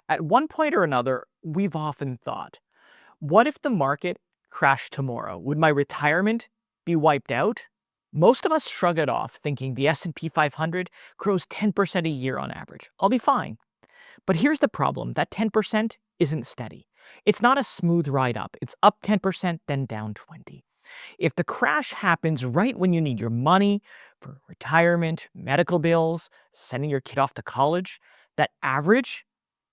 At one point or another, we've often thought, what if the market crashed tomorrow? Would my retirement be wiped out? Most of us shrug it off, thinking the S&P 500 grows 10% a year on average. I'll be fine. But here's the problem, that 10% isn't steady. It's not a smooth ride up. It's up 10%, then down 20. If the crash happens right when you need your money for retirement, medical bills, sending your kid off to college, that average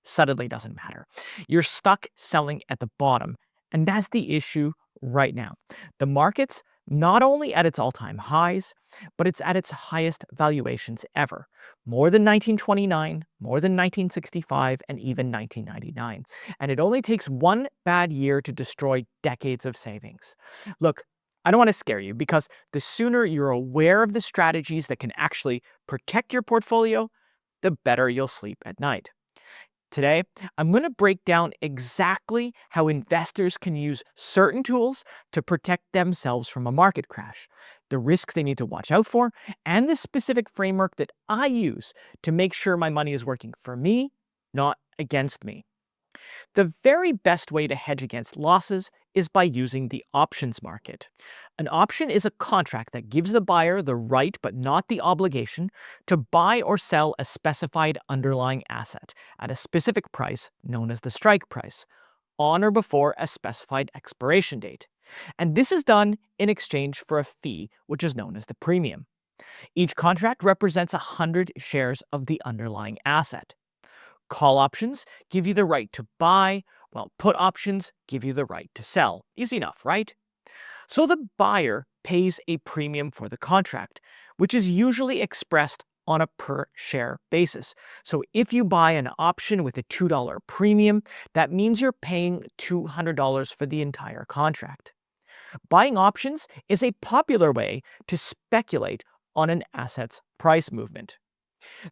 suddenly doesn't matter. You're stuck selling at the bottom, and that's the issue right now. The market's not only at its all-time highs, but it's at its highest valuations ever. More than 1929, more than 1965, and even 1999. And it only takes one bad year to destroy decades of savings. Look, I don't want to scare you because the sooner you're aware of the strategies that can actually protect your portfolio, the better you'll sleep at night. Today, I'm going to break down exactly how investors can use certain tools to protect themselves from a market crash, the risks they need to watch out for, and the specific framework that I use to make sure my money is working for me, not against me. The very best way to hedge against losses is by using the options market. An option is a contract that gives the buyer the right but not the obligation to buy or sell a specified underlying asset at a specific price known as the strike price, on or before a specified expiration date. And this is done in exchange for a fee, which is known as the premium. Each contract represents 100 shares of the underlying asset. Call options give you the right to buy, while put options give you the right to sell. Easy enough, right? So the buyer pays a premium for the contract, which is usually expressed on a per share basis. So if you buy an option with a $2 premium, that means you're paying $200 for the entire contract. Buying options is a popular way to speculate on an asset's price movement.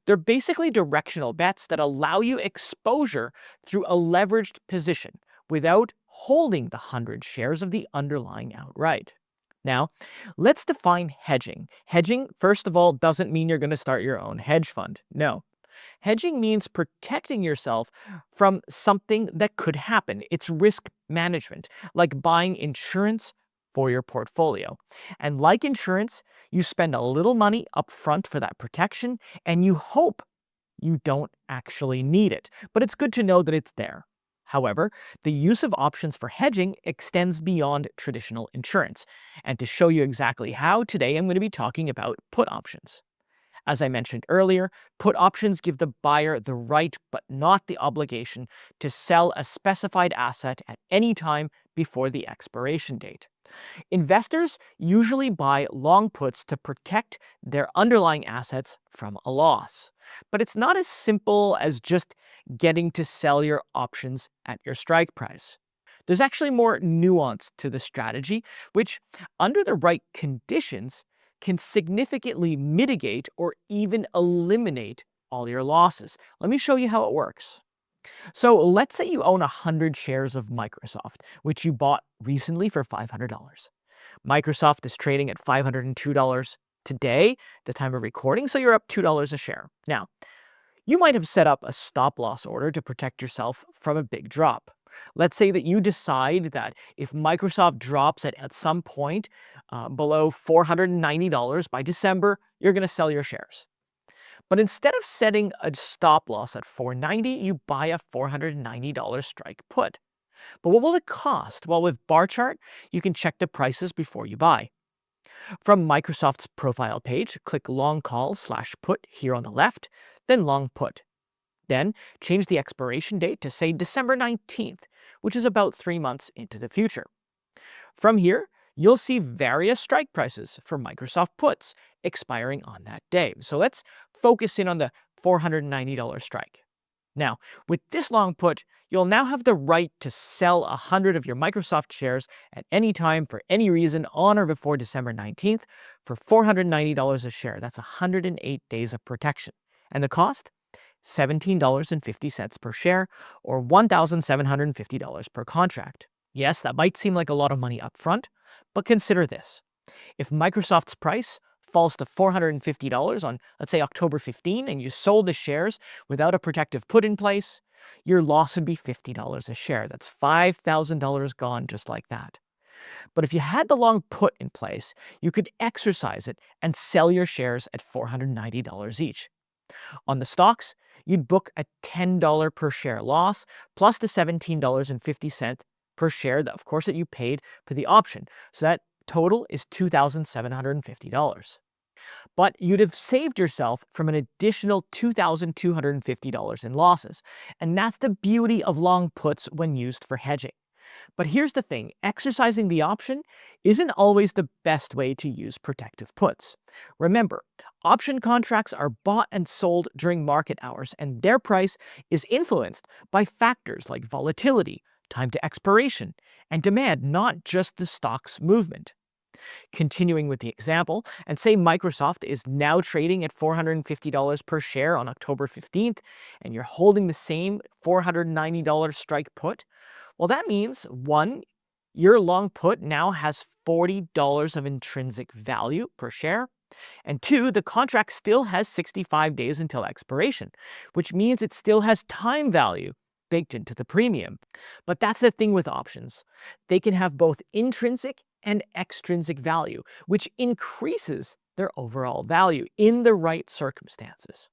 They're basically directional bets that allow you exposure through a leveraged position without holding the 100 shares of the underlying outright. Now, let's define hedging. Hedging, first of all, doesn't mean you're going to start your own hedge fund. No. Hedging means protecting yourself from something that could happen. It's risk management, like buying insurance for your portfolio. And like insurance, you spend a little money up front for that protection, and you hope you don't actually need it. But it's good to know that it's there. However, the use of options for hedging extends beyond traditional insurance. And to show you exactly how, today I'm going to be talking about put options. As I mentioned earlier, put options give the buyer the right but not the obligation to sell a specified asset at any time before the expiration date. Investors usually buy long puts to protect their underlying assets from a loss. But it's not as simple as just getting to sell your options at your strike price. There's actually more nuance to the strategy, which, under the right conditions, can significantly mitigate or even eliminate all your losses. Let me show you how it works. So let's say you own 100 shares of Microsoft, which you bought recently for $500. Microsoft is trading at $502 today, the time of recording, so you're up $2 a share. Now, you might have set up a stop loss order to protect yourself from a big drop. Let's say that you decide that if Microsoft drops at some point below $490 by December, you're going to sell your shares. But instead of setting a stop loss at $490, you buy a $490 strike put. But what will it cost? Well, with bar chart, you can check the prices before you buy. From Microsoft's profile page, click long call / put here on the left, then long put. Then change the expiration date to say December 19th, which is about 3 months into the future. From here, you'll see various strike prices for Microsoft puts expiring on that day. So let's focus in on the $490 strike. Now, with this long put, you'll now have the right to sell 100 of your Microsoft shares at any time for any reason on or before December 19th for $490 a share. That's 108 days of protection. And the cost? $17.50 per share, or $1,750 per contract. Yes, that might seem like a lot of money up front, but consider this. If Microsoft's price falls to $450 on, let's say, October 15, and you sold the shares without a protective put in place, your loss would be $50 a share. That's $5,000 gone just like that. But if you had the long put in place, you could exercise it and sell your shares at $490 each. On the stocks, you'd book a $10 per share loss plus the $17.50 per share that, of course, that you paid for the option. So that total is $2,750. But you'd have saved yourself from an additional $2,250 in losses. And that's the beauty of long puts when used for hedging. But here's the thing, exercising the option isn't always the best way to use protective puts. Remember, option contracts are bought and sold during market hours, and their price is influenced by factors like volatility, time to expiration, and demand, not just the stock's movement. Continuing with the example, and say Microsoft is now trading at $450 per share on October 15th, and you're holding the same $490 strike put, well, that means, one, your long put now has $40 of intrinsic value per share, and two, the contract still has 65 days until expiration, which means it still has time value baked into the premium. But that's the thing with options. They can have both intrinsic and extrinsic value, which increases their overall value in the right circumstances.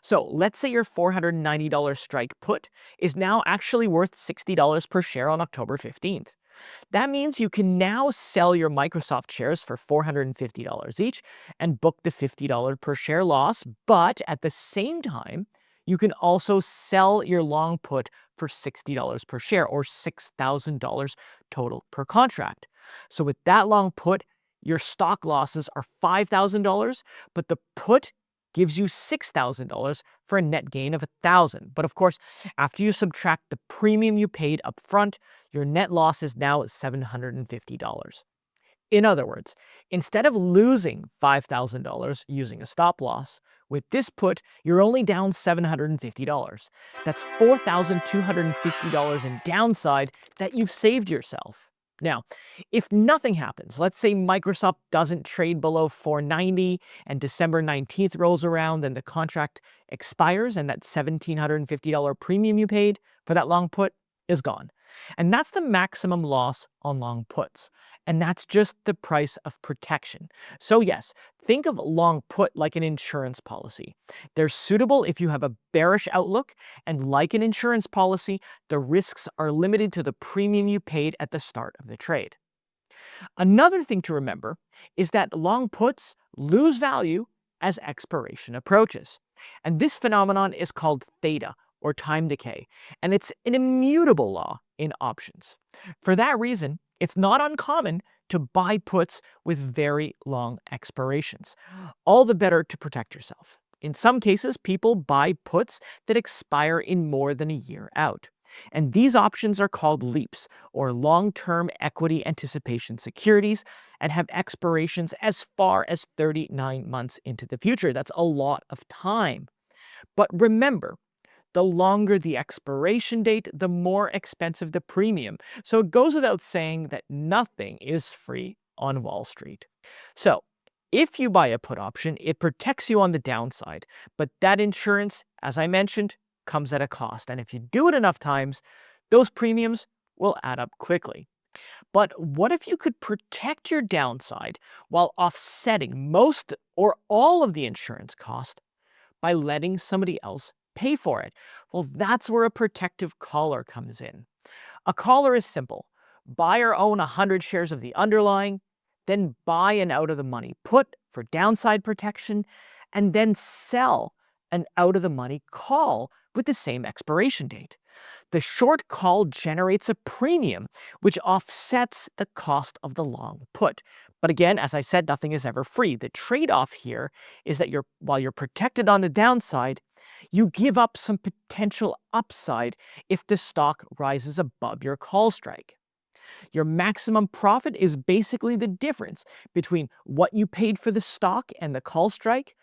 So let's say your $490 strike put is now actually worth $60 per share on October 15th. That means you can now sell your Microsoft shares for $450 each and book the $50 per share loss, but at the same time, you can also sell your long put for $60 per share, or $6,000 total per contract. So with that long put, your stock losses are $5,000, but the put gives you $6,000 for a net gain of $1,000. But of course, after you subtract the premium you paid up front, your net loss is now $750. In other words, instead of losing $5,000 using a stop loss, with this put, you're only down $750. That's $4,250 in downside that you've saved yourself. Now, if nothing happens, let's say Microsoft doesn't trade below $490 and December 19th rolls around and the contract expires and that $1,750 premium you paid for that long put is gone. And that's the maximum loss on long puts. And that's just the price of protection. So yes, think of long put like an insurance policy. They're suitable if you have a bearish outlook, and like an insurance policy, the risks are limited to the premium you paid at the start of the trade. Another thing to remember is that long puts lose value as expiration approaches. And this phenomenon is called theta, or time decay, and it's an immutable law in options. For that reason, it's not uncommon to buy puts with very long expirations, all the better to protect yourself. In some cases, people buy puts that expire in more than a year out. And these options are called LEAPs, or long-term equity anticipation securities, and have expirations as far as 39 months into the future. That's a lot of time. But remember, the longer the expiration date, the more expensive the premium. So it goes without saying that nothing is free on Wall Street. So if you buy a put option, it protects you on the downside, but that insurance, as I mentioned, comes at a cost. And if you do it enough times, those premiums will add up quickly. But what if you could protect your downside while offsetting most or all of the insurance cost by letting somebody else pay for it? Well, that's where a protective collar comes in. A collar is simple. Buy or own 100 shares of the underlying, then buy an out-of-the-money put for downside protection, and then sell an out-of-the-money call with the same expiration date. The short call generates a premium, which offsets the cost of the long put. But again, as I said, nothing is ever free. The trade-off here is that while you're protected on the downside, you give up some potential upside if the stock rises above your call strike. Your maximum profit is basically the difference between what you paid for the stock and the call strike,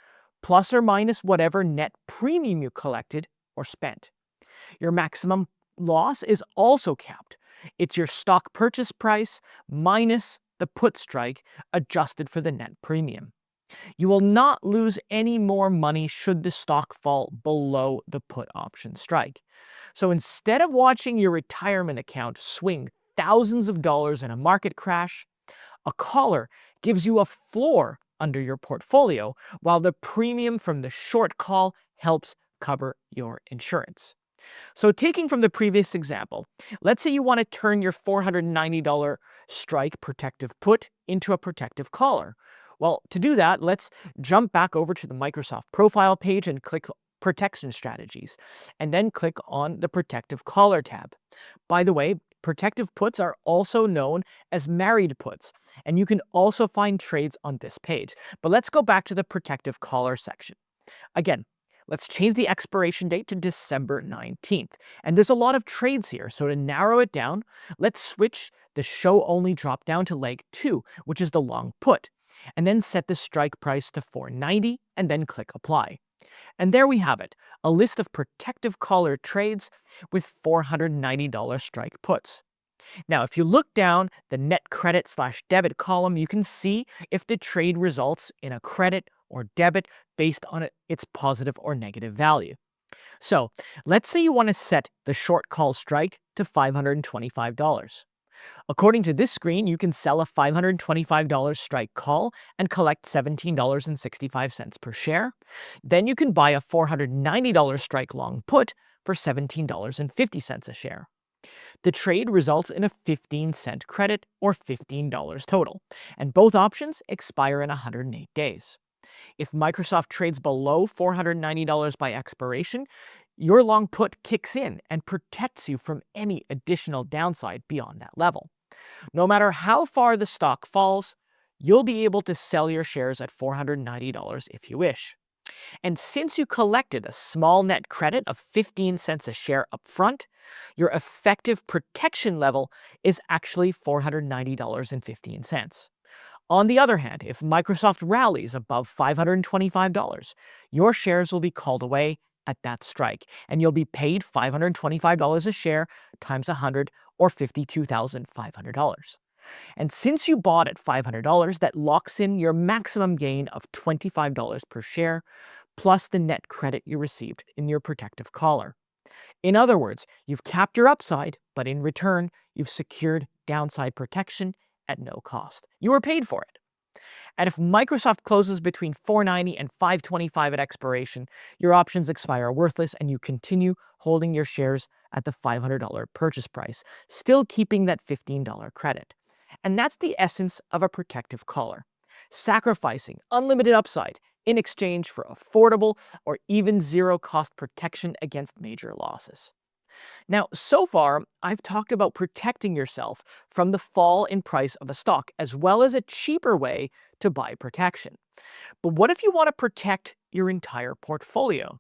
plus or minus whatever net premium you collected or spent. Your maximum loss is also capped. It's your stock purchase price minus the put strike adjusted for the net premium. You will not lose any more money should the stock fall below the put option strike. So instead of watching your retirement account swing thousands of dollars in a market crash, a collar gives you a floor under your portfolio, while the premium from the short call helps cover your insurance. So, taking from the previous example, let's say you want to turn your $490 strike protective put into a protective collar. Well, to do that, let's jump back over to the Microsoft profile page and click Protection Strategies, and then click on the Protective Collar tab. By the way, protective puts are also known as married puts, and you can also find trades on this page. But let's go back to the Protective Collar section. Again, let's change the expiration date to December 19th. And there's a lot of trades here, so to narrow it down, let's switch the show only drop down to leg 2, which is the long put, and then set the strike price to 490 and then click apply. And there we have it, a list of protective collar trades with $490 strike puts. Now, if you look down the net credit/debit column, you can see if the trade results in a credit or debit based on its positive or negative value. So, let's say you want to set the short call strike to $525. According to this screen, you can sell a $525 strike call and collect $17.65 per share. Then you can buy a $490 strike long put for $17.50 a share. The trade results in a 15-cent credit or $15 total, and both options expire in 108 days. If Microsoft trades below $490 by expiration, your long put kicks in and protects you from any additional downside beyond that level. No matter how far the stock falls, you'll be able to sell your shares at $490 if you wish. And since you collected a small net credit of 15 cents a share up front, your effective protection level is actually $490.15. On the other hand, if Microsoft rallies above $525, your shares will be called away at that strike, and you'll be paid $525 a share times 100 or $52,500. And since you bought at $500, that locks in your maximum gain of $25 per share, plus the net credit you received in your protective collar. In other words, you've capped your upside, but in return, you've secured downside protection at no cost. You were paid for it. And if Microsoft closes between $490 and $525 at expiration, your options expire worthless and you continue holding your shares at the $500 purchase price, still keeping that $15 credit. And that's the essence of a protective collar, sacrificing unlimited upside in exchange for affordable or even zero-cost protection against major losses. Now, so far, I've talked about protecting yourself from the fall in price of a stock, as well as a cheaper way to buy protection. But what if you want to protect your entire portfolio?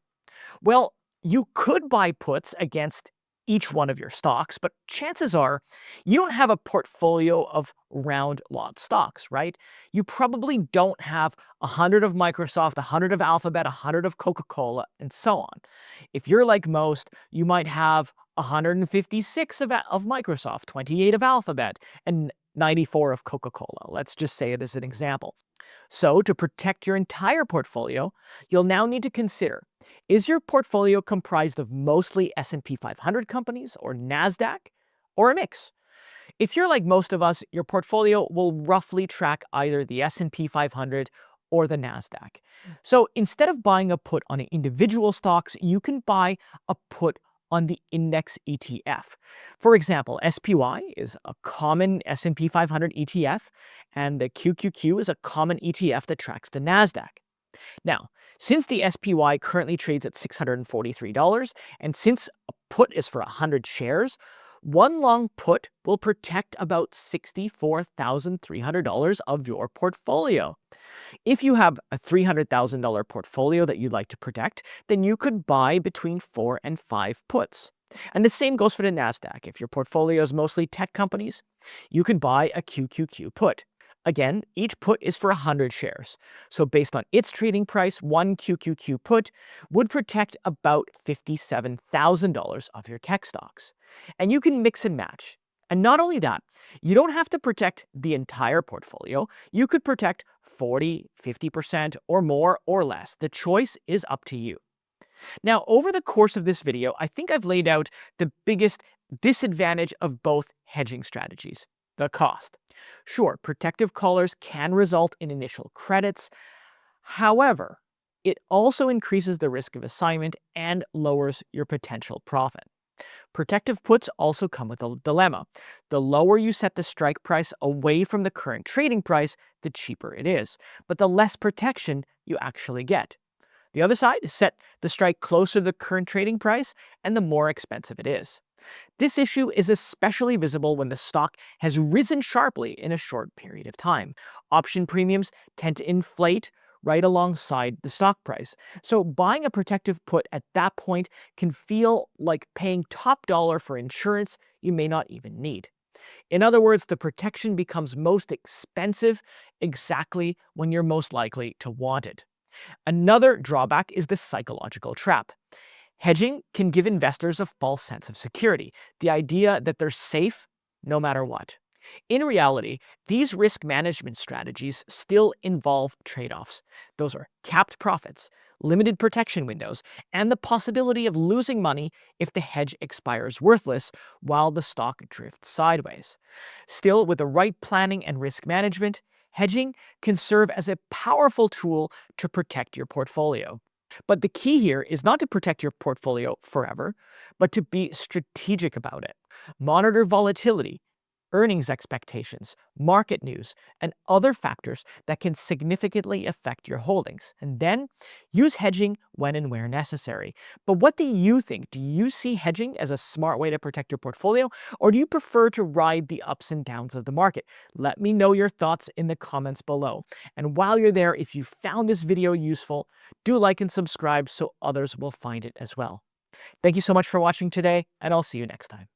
Well, you could buy puts against each one of your stocks, but chances are you don't have a portfolio of round lot stocks, right? You probably don't have 100 of Microsoft, 100 of Alphabet, 100 of Coca-Cola, and so on. If you're like most, you might have 156 of Microsoft, 28 of Alphabet, and 94 of Coca-Cola. Let's just say it as an example. So, to protect your entire portfolio, you'll now need to consider, is your portfolio comprised of mostly S&P 500 companies or NASDAQ, or a mix? If you're like most of us, your portfolio will roughly track either the S&P 500 or the NASDAQ. So instead of buying a put on individual stocks, you can buy a put on the index ETF. For example, SPY is a common S&P 500 ETF, and the QQQ is a common ETF that tracks the NASDAQ. Now, since the SPY currently trades at $643, and since a put is for 100 shares, one long put will protect about $64,300 of your portfolio. If you have a $300,000 portfolio that you'd like to protect, then you could buy between 4 and 5 puts. And the same goes for the NASDAQ. If your portfolio is mostly tech companies, you can buy a QQQ put. Again, each put is for 100 shares. So based on its trading price, one QQQ put would protect about $57,000 of your tech stocks. And you can mix and match. And not only that, you don't have to protect the entire portfolio. You could protect 40, 50% or more or less. The choice is up to you. Now, over the course of this video, I think I've laid out the biggest disadvantage of both hedging strategies: the cost. Sure, protective collars can result in initial credits. However, it also increases the risk of assignment and lowers your potential profit. Protective puts also come with a dilemma. The lower you set the strike price away from the current trading price, the cheaper it is, but the less protection you actually get. The other side is set the strike closer to the current trading price, and the more expensive it is. This issue is especially visible when the stock has risen sharply in a short period of time. Option premiums tend to inflate right alongside the stock price. So buying a protective put at that point can feel like paying top dollar for insurance you may not even need. In other words, the protection becomes most expensive exactly when you're most likely to want it. Another drawback is the psychological trap. Hedging can give investors a false sense of security, the idea that they're safe no matter what. In reality, these risk management strategies still involve trade offs. Those are capped profits, limited protection windows, and the possibility of losing money if the hedge expires worthless while the stock drifts sideways. Still, with the right planning and risk management, hedging can serve as a powerful tool to protect your portfolio. But the key here is not to protect your portfolio forever, but to be strategic about it. Monitor volatility, earnings expectations, market news, and other factors that can significantly affect your holdings. And then use hedging when and where necessary. But what do you think? Do you see hedging as a smart way to protect your portfolio, or do you prefer to ride the ups and downs of the market? Let me know your thoughts in the comments below. And while you're there, if you found this video useful, do like and subscribe so others will find it as well. Thank you so much for watching today, and I'll see you next time.